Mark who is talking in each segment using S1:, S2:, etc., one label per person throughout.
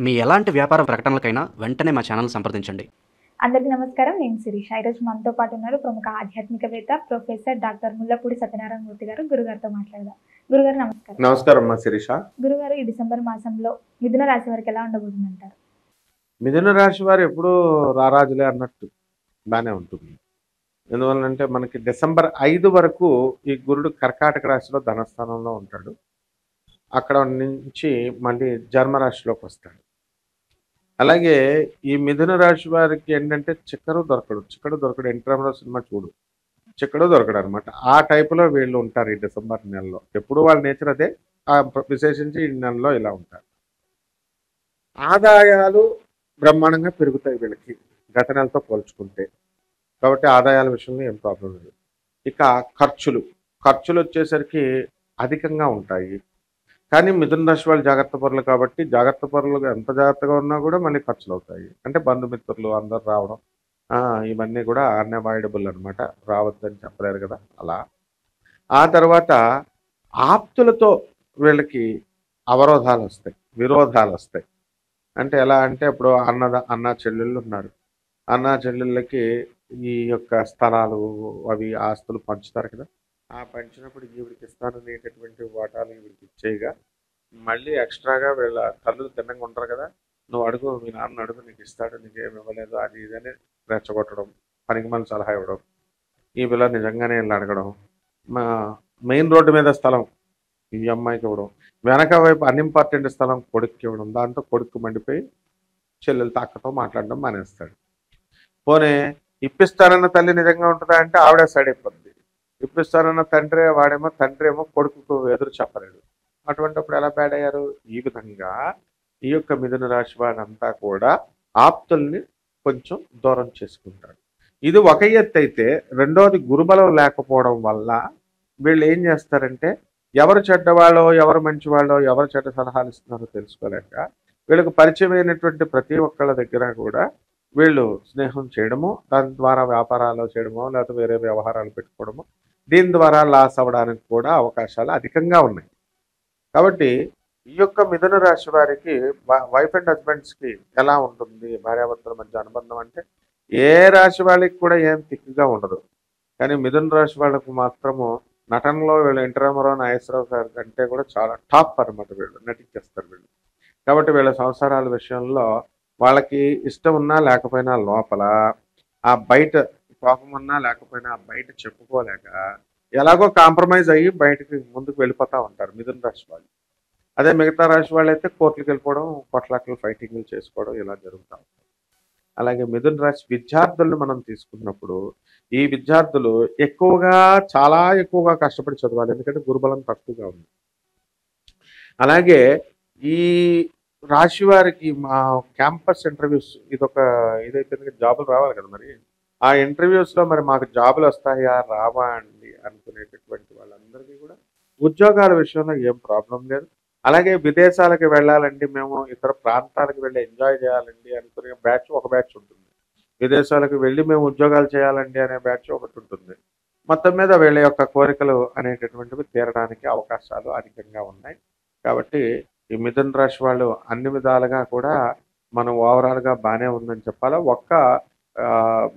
S1: మీ ఎలాంటి వ్యాపార ప్రకటనలకైనా వెంటనే మా ఛానల్ సంప్రదించండి.
S2: అందరికీ నమస్కారం. నేను శిరీష. ఈరోజు మనతో పాటు ఉన్నారు ప్రముఖ ఆధ్యాత్మికవేత్త ప్రొఫెసర్ డాక్టర్ ముల్లపూడి సత్యనారాయణ మూర్తి గారు. గురుగారితో మాట్లాడదాం. గురుగారు నమస్కారం.
S3: నమస్కారం అమ్మా శిరీష.
S2: గురుగారు, ఈ డిసెంబర్ మాసంలో మిథున రాశి వారికి ఎలా ఉండబోతుందంటారు?
S3: మిథున రాశి వారు ఎప్పుడూ రారాజులే అన్నట్టు బాగానే ఉంటుంది. ఎందువల్లంటే మనకి డిసెంబర్ 5 వరకు ఈ గురుడు కర్కాటక రాశిలో ధనస్థానంలో ఉంటాడు. అక్కడ నుంచి మళ్ళీ జన్మరాశిలోకి వస్తాడు. అలాగే ఈ మిథున రాశి వారికి ఏంటంటే చిక్కడు దొరకడు. ఎన్టీఆర్ సినిమా చూడు, చిక్కడు దొరకడు అనమాట. ఆ టైపులో వీళ్ళు ఉంటారు ఈ డిసెంబర్ నెలలో. ఎప్పుడు వాళ్ళ నేచర్ అదే. విశేషించి ఈ నెలలో ఇలా ఉంటారు. ఆదాయాలు బ్రహ్మాండంగా పెరుగుతాయి వీళ్ళకి గత నెలతో పోల్చుకుంటే. కాబట్టి ఆదాయాల విషయంలో ఏం ప్రాబ్లం లేదు. ఇక ఖర్చులు వచ్చేసరికి అధికంగా ఉంటాయి. కానీ మిథున రాశి వాళ్ళు జాగ్రత్త పరులు కాబట్టి జాగ్రత్త పరులుగా ఎంత జాగ్రత్తగా ఉన్నా కూడా మళ్ళీ ఖర్చులు అవుతాయి. అంటే బంధుమిత్రులు అందరు రావడం, ఇవన్నీ కూడా అన్అవాయిడబుల్ అనమాట. రావద్దని చెప్పలేరు కదా. అలా ఆ తర్వాత ఆప్తులతో వీళ్ళకి అవరోధాలు వస్తాయి, విరోధాలు వస్తాయి. అంటే ఎలా అంటే ఇప్పుడు అన్న చెల్లెళ్ళు ఉన్నారు. అన్న చెల్లెళ్ళకి ఈ యొక్క స్థలాలు అవి ఆస్తులు పంచుతారు కదా. ఆ పంచినప్పుడు ఈవిడికి ఇస్తాననేటటువంటి వాటాలు ఈవిడికి ఇచ్చేయగా మళ్ళీ ఎక్స్ట్రాగా వీళ్ళ తల్లులు తిన్నంగా ఉంటారు కదా. నువ్వు అడుగు, మీ నాన్న అడుగు, నీకు ఇస్తాడు, నీకేమి ఇవ్వలేదు అది ఇదని రెచ్చగొట్టడం, పనికి మళ్ళీ సలహా ఇవ్వడం. ఈ పిల్ల నిజంగానే వీళ్ళు అడగడం. మా మెయిన్ రోడ్డు మీద స్థలం ఈ అమ్మాయికి ఇవ్వడం, వెనక వైపు అన్ఇంపార్టెంట్ స్థలం కొడుక్కి ఇవ్వడం. దాంతో కొడుకు మండిపోయి చెల్లెలు అక్కతో మాట్లాడడం మానేస్తాడు. పోనీ ఇప్పిస్తానన్న తల్లి నిజంగా ఉంటుందా అంటే ఆవిడ సైడ్ అయిపోద్ది. ఇప్పిస్తానన్న తండ్రి ఏమో కొడుకుకు ఎదురు చెప్పలేడు. అటువంటిప్పుడు ఎలా బ్యాడ్ అయ్యారు? ఈ విధంగా ఈ యొక్క మిథున రాశి వారంతా కూడా ఆప్తుల్ని కొంచెం దూరం చేసుకుంటారు. ఇది ఒక ఎత్తు అయితే, రెండోది గురుబలం లేకపోవడం వల్ల వీళ్ళు ఏం చేస్తారంటే ఎవరు చెడ్డవాళ్ళో ఎవరు మంచివాళ్ళో ఎవరు చెడ్డ సలహాలు ఇస్తున్నారో తెలుసుకోలేక వీళ్ళకి పరిచయమైనటువంటి ప్రతి ఒక్కళ్ళ దగ్గర కూడా వీళ్ళు స్నేహం చేయడము, దాని ద్వారా వ్యాపారాలు చేయడమో లేకపోతే వేరే వ్యవహారాలు పెట్టుకోవడము, దీని ద్వారా లాస్ అవ్వడానికి కూడా అవకాశాలు అధికంగా ఉన్నాయి. కాబట్టి ఈ యొక్క మిథున రాశి వారికి వైఫ్ అండ్ హస్బెండ్స్కి ఎలా ఉంటుంది భార్యాభర్తల మధ్య అనుబంధం అంటే ఏ రాశి వాళ్ళకి కూడా ఏం తిక్కుగా ఉండదు. కానీ మిథున రాశి వాళ్ళకు మాత్రము నటనలో వీళ్ళు ఎన్టీఆర్ నాగేశ్వరరావు గారి కంటే కూడా చాలా టాప్ అనమాట. వీళ్ళు నటించేస్తారు వీళ్ళు. కాబట్టి వీళ్ళ సంసారాల విషయంలో వాళ్ళకి ఇష్టం ఉన్నా లేకపోయినా లోపల ఆ బయట కోపం ఉన్నా లేకపోయినా ఆ బయట చెప్పుకోలేక ఎలాగో కాంప్రమైజ్ అయ్యి బయటకి ముందుకు వెళ్ళిపోతూ ఉంటారు మిథున రాశి వాళ్ళు. అదే మిగతా రాశి వాళ్ళు అయితే కోర్టులకు వెళ్ళిపోవడం, కొట్లాటలు, ఫైటింగ్లు చేసుకోవడం ఇలా జరుగుతూ ఉంటాయి. అలాగే మిథున రాశి విద్యార్థులను మనం తీసుకున్నప్పుడు ఈ విద్యార్థులు చాలా ఎక్కువగా కష్టపడి చదవాలి. ఎందుకంటే గురుబలం తక్కువగా ఉంది. అలాగే ఈ రాశి వారికి మా క్యాంపస్ ఇంటర్వ్యూస్ ఇదైతే జాబులు రావాలి కదా. మరి ఆ ఇంటర్వ్యూస్లో మరి మాకు జాబులు వస్తాయా రావా అండి అనుకునేటటువంటి వాళ్ళందరికీ కూడా ఉద్యోగాల విషయంలో ఏం ప్రాబ్లం లేదు. అలాగే విదేశాలకు వెళ్ళాలండి, మేము ఇతర ప్రాంతాలకు వెళ్ళి ఎంజాయ్ చేయాలండి అనుకునే ఒక బ్యాచ్ ఉంటుంది. విదేశాలకు వెళ్ళి మేము ఉద్యోగాలు చేయాలండి అనే బ్యాచ్ ఒకటి ఉంటుంది. మొత్తం మీద వీళ్ళ యొక్క కోరికలు అనేటటువంటివి తీరడానికి అవకాశాలు అధికంగా ఉన్నాయి. కాబట్టి ఈ మిథున రాశి వాళ్ళు అన్ని విధాలుగా కూడా మనం ఓవరాల్గా బాగానే ఉందని చెప్పాలా.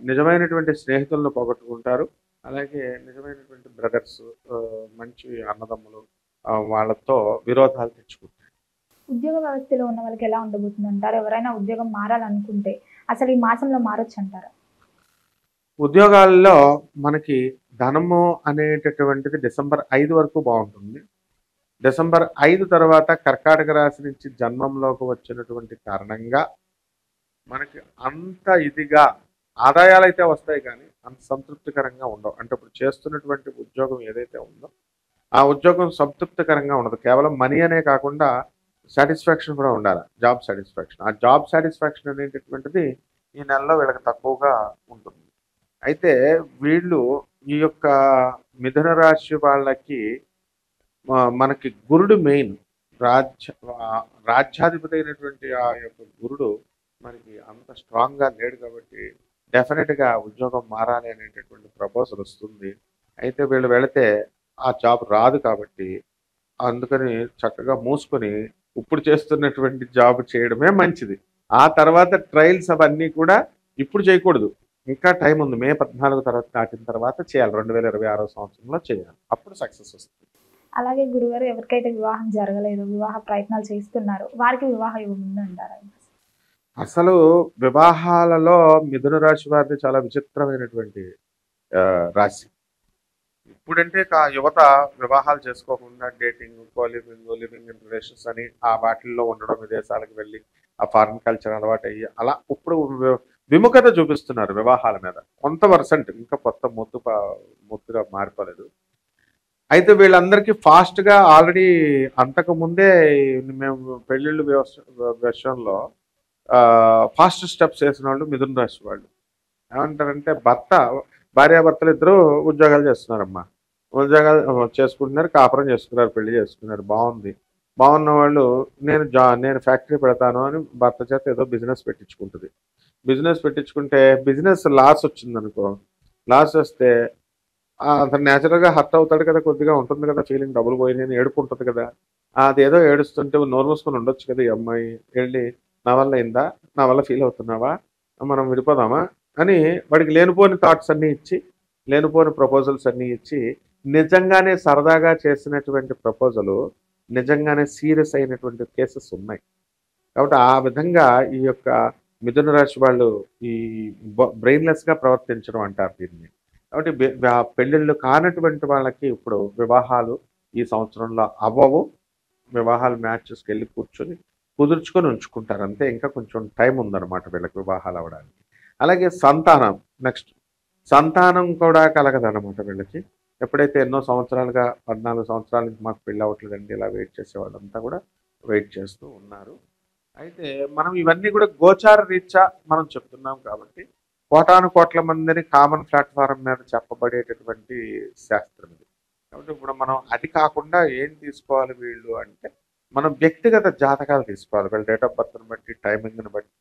S3: నిజమైనటువంటి స్నేహితులను పోగొట్టుకుంటారు. అలాగే నిజమైనటువంటి బ్రదర్స్, మంచి అన్నదమ్ములు వాళ్ళతో విరోధాలు తెచ్చుకుంటారు.
S2: ఉద్యోగ వ్యవస్థలో ఉన్న వాళ్ళకి ఎలా ఉండబోతుంది అంటారు? ఎవరైనా ఉద్యోగం మారాలనుకుంటే అసలు ఈ మాసంలో మారొచ్చు అంటారా?
S3: ఉద్యోగాల్లో మనకి ధనము అనేటటువంటిది డిసెంబర్ 5 వరకు బాగుంటుంది. డిసెంబర్ 5 తర్వాత కర్కాటక రాశి నుంచి జన్మంలోకి వచ్చినటువంటి కారణంగా మనకి అంత ఇదిగా ఆదాయాలు అయితే వస్తాయి కానీ అంత సంతృప్తికరంగా ఉండవు. అంటే ఇప్పుడు చేస్తున్నటువంటి ఉద్యోగం ఏదైతే ఉందో ఆ ఉద్యోగం సంతృప్తికరంగా ఉండదు. కేవలం మనీ అనే కాకుండా సాటిస్ఫాక్షన్ కూడా ఉండాలి, జాబ్ సాటిస్ఫాక్షన్. ఆ జాబ్ సాటిస్ఫాక్షన్ అనేటటువంటిది ఈ నెలలో వీళ్ళకి తక్కువగా ఉంటుంది. అయితే వీళ్ళు ఈ యొక్క మిథున రాశి వాళ్ళకి మనకి గురుడు మెయిన్ రాజ్యాధిపతి అయినటువంటి ఆ యొక్క గురుడు మనకి అంత స్ట్రాంగ్గా లేడు. కాబట్టి డెఫినెట్గా ఉద్యోగం మారాలి అనేటటువంటి ప్రపోజల్ వస్తుంది. అయితే వీళ్ళు వెళితే ఆ జాబ్ రాదు. కాబట్టి అందుకని చక్కగా మూసుకొని ఇప్పుడు చేస్తున్నటువంటి జాబ్ చేయడమే మంచిది. ఆ తర్వాత ట్రయల్స్ అవన్నీ కూడా ఇప్పుడు చేయకూడదు. ఇంకా టైం ఉంది. మే 14 తర్వాత దాటిన తర్వాత చేయాలి. 2026 సంవత్సరంలో చేయాలి. అప్పుడు సక్సెస్ వస్తుంది.
S2: అలాగే గురుగారు ఎవరికైతే వివాహం జరగలేదో, వివాహ ప్రయత్నాలు చేస్తున్నారో వారికి వివాహ యోగం ఉందంటారా?
S3: అసలు వివాహాలలో మిథున రాశి వారిది చాలా విచిత్రమైనటువంటి రాశి. ఇప్పుడంటే యువత వివాహాలు చేసుకోకుండా dating, coliving, living in relations అని ఆ వాటిల్లో ఉండడం, విదేశాలకు వెళ్ళి ఆ ఫారిన్ కల్చర్ అలవాటు అయ్యి అలా ఇప్పుడు విముఖత చూపిస్తున్నారు వివాహాల మీద. కొంత పర్సెంట్ ఇంకా కొత్త మొత్తుగా మారిపోలేదు. అయితే వీళ్ళందరికీ ఫాస్ట్గా ఆల్రెడీ అంతకు ముందే మేము పెళ్ళిళ్ళు విషయంలో ఫాస్ట్ స్టెప్స్ వేసిన వాళ్ళు మిథున రాశి వాళ్ళు. ఏమంటారంటే భార్యాభర్తలు ఇద్దరు ఉద్యోగాలు చేస్తున్నారమ్మా. ఉద్యోగాలు చేసుకుంటున్నారు, కాపురం చేసుకున్నారు, పెళ్లి చేసుకున్నారు, బాగుంది. బాగున్న వాళ్ళు నేను ఫ్యాక్టరీ పెడతాను అని భర్త చేత ఏదో బిజినెస్ పెట్టించుకుంటుంది. బిజినెస్ పెట్టించుకుంటే బిజినెస్ లాస్ వచ్చింది అనుకో, లాస్ వస్తే అతను న్యాచురల్గా హర్ట్ అవుతాడు కదా, కొద్దిగా ఉంటుంది కదా ఫీలింగ్, డబ్బులు పోయినాయని ఏడుపు ఉంటుంది కదా. అదేదో ఏడుస్తుంటే నోరు మూసుకొని ఉండొచ్చు కదా ఈ అమ్మాయి. వెళ్ళి నా వల్ల అయిందా, నా వల్ల ఫీల్ అవుతున్నావా, మనం విడిపోదామా అని వాడికి లేనిపోని థాట్స్ అన్నీ ఇచ్చి, లేనిపోని ప్రపోజల్స్ అన్నీ ఇచ్చి, నిజంగానే సరదాగా చేసినటువంటి ప్రపోజలు నిజంగానే సీరియస్ అయినటువంటి కేసెస్ ఉన్నాయి. కాబట్టి ఆ విధంగా ఈ యొక్క మిథున రాశి వాళ్ళు ఈ బ్రెయిన్లెస్గా ప్రవర్తించడం అంటారు దీన్ని. కాబట్టి పెళ్ళిళ్ళు కానటువంటి వాళ్ళకి ఇప్పుడు వివాహాలు ఈ సంవత్సరంలో అవ్వవు. వివాహాలు మ్యాచెస్కి వెళ్ళి కూర్చొని కుదుర్చుకొని ఉంచుకుంటారు అంతే. ఇంకా కొంచెం టైం ఉందన్నమాట వీళ్ళకి వివాహాలు అవ్వడానికి. అలాగే సంతానం, నెక్స్ట్ సంతానం కూడా కలగదన్నమాట వీళ్ళకి. ఎప్పుడైతే ఎన్నో సంవత్సరాలుగా 14 సంవత్సరాల నుంచి మాకు పెళ్ళి అవ్వట్లేదండి ఇలా వెయిట్ చేసేవాళ్ళంతా కూడా వెయిట్ చేస్తూ ఉన్నారు. అయితే మనం ఇవన్నీ కూడా గోచార రీత్యా మనం చెప్తున్నాం కాబట్టి కోటాను కోట్ల మందిని కామన్ ప్లాట్ఫారం మీద చెప్పబడేటటువంటి శాస్త్రం ఇది. కాబట్టి ఇప్పుడు మనం అది కాకుండా ఏం తీసుకోవాలి వీళ్ళు అంటే, మనం వ్యక్తిగత జాతకాలు తీసుకోవాలి. వీళ్ళ డేట్ ఆఫ్ బర్త్ని బట్టి, టైమింగ్ని బట్టి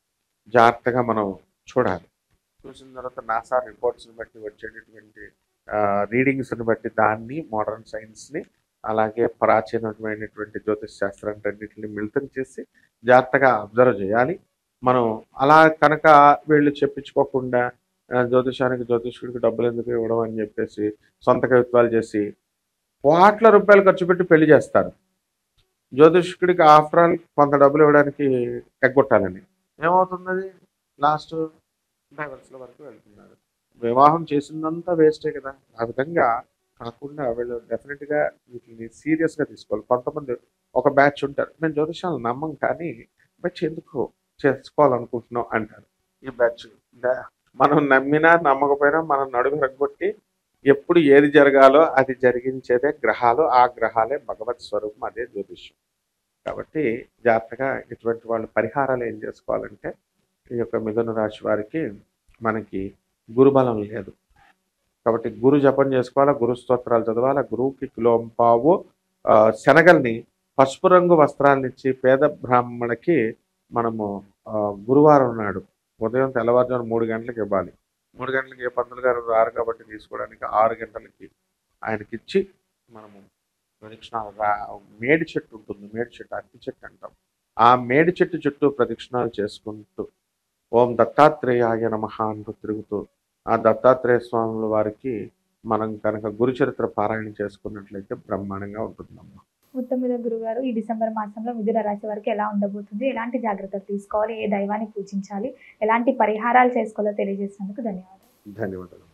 S3: జాగ్రత్తగా మనం చూడాలి. చూసిన తర్వాత నాసా రిపోర్ట్స్ని బట్టి వచ్చేటటువంటి రీడింగ్స్ని బట్టి దాన్ని మోడర్న్ సైన్స్ని అలాగే ప్రాచీనమైనటువంటి జ్యోతిష్ శాస్త్రాన్ని అన్నింటిని మిళితం చేసి జాగ్రత్తగా అబ్జర్వ్ చేయాలి. మనం అలా కనుక వీళ్ళు చెప్పించుకోకుండా జ్యోతిష్యుడికి డబ్బులు ఎందుకు ఇవ్వడం అని చెప్పేసి సొంత కవిత్వాలు చేసి కోట్ల రూపాయలు ఖర్చు పెట్టి పెళ్లి చేస్తారు. జ్యోతిష్కుడికి ఆఫ్టర్ ఆల్ కొంత డబ్బులు ఇవ్వడానికి ఎగ్గొట్టాలని ఏమవుతున్నది, లాస్ట్ డైవర్స్ల వరకు వెళ్తున్నారు. వివాహం చేసిందంతా వేస్టే కదా. ఆ విధంగా కాకుండా వీళ్ళు డెఫినెట్గా వీటిని సీరియస్గా తీసుకోవాలి. కొంతమంది ఒక బ్యాచ్ ఉంటారు, మేము జ్యోతిషాలను నమ్మం కానీ బ్యాచ్ ఎందుకు చేసుకోవాలనుకుంటున్నాం అంటారు. ఈ బ్యాచ్ మనం నమ్మినా నమ్మకపోయినా మనం నడుము రగ్గొట్టి ఎప్పుడు ఏది జరగాలో అది జరిగించేదే గ్రహాలు. ఆ గ్రహాలే భగవత్ స్వరూపం, అదే జ్యోతిష్యం. కాబట్టి జాగ్రత్తగా ఇటువంటి వాళ్ళు పరిహారాలు ఏం చేసుకోవాలంటే, ఈ యొక్క మిథున రాశి వారికి మనకి గురుబలం లేదు కాబట్టి గురు జపం చేసుకోవాలా, గురు స్తోత్రాలు చదవాలా. గురువుకి కిలోంపావు శనగల్ని పసుపు రంగు వస్త్రాలను ఇచ్చి పేద బ్రాహ్మణకి మనము గురువారం నాడు ఉదయం తెల్లవారుజాము 3 గంటలకు ఇవ్వాలి. 3 గంటలకి ఏ పంతులు గారు రారు కాబట్టి తీసుకోవడానికి 6 గంటలకి ఆయనకిచ్చి మనము ప్రదక్షిణాలు మేడి చెట్టు ఉంటుంది, మేడి చెట్టు అరటి చెట్టు అంటాం, ఆ మేడి చెట్టు చుట్టూ ప్రదక్షిణాలు చేసుకుంటూ ఓం దత్తాత్రేయాయ నమః అంటూ తిరుగుతూ ఆ దత్తాత్రేయ స్వాముల వారికి మనం కనుక గురుచరిత్ర పారాయణ చేసుకున్నట్లయితే బ్రహ్మాండంగా ఉంటుందమ్మా.
S2: మొత్తం మీద గురుగారు ఈ డిసెంబర్ మాసంలో మిథున రాశి వారికి ఎలా ఉండబోతుంది, ఎలాంటి జాగ్రత్తలు తీసుకోవాలి, ఏ దైవాన్ని పూజించాలి, ఎలాంటి పరిహారాలు చేసుకోవాలో తెలియజేసినందుకు ధన్యవాదాలు.
S3: ధన్యవాదాలు.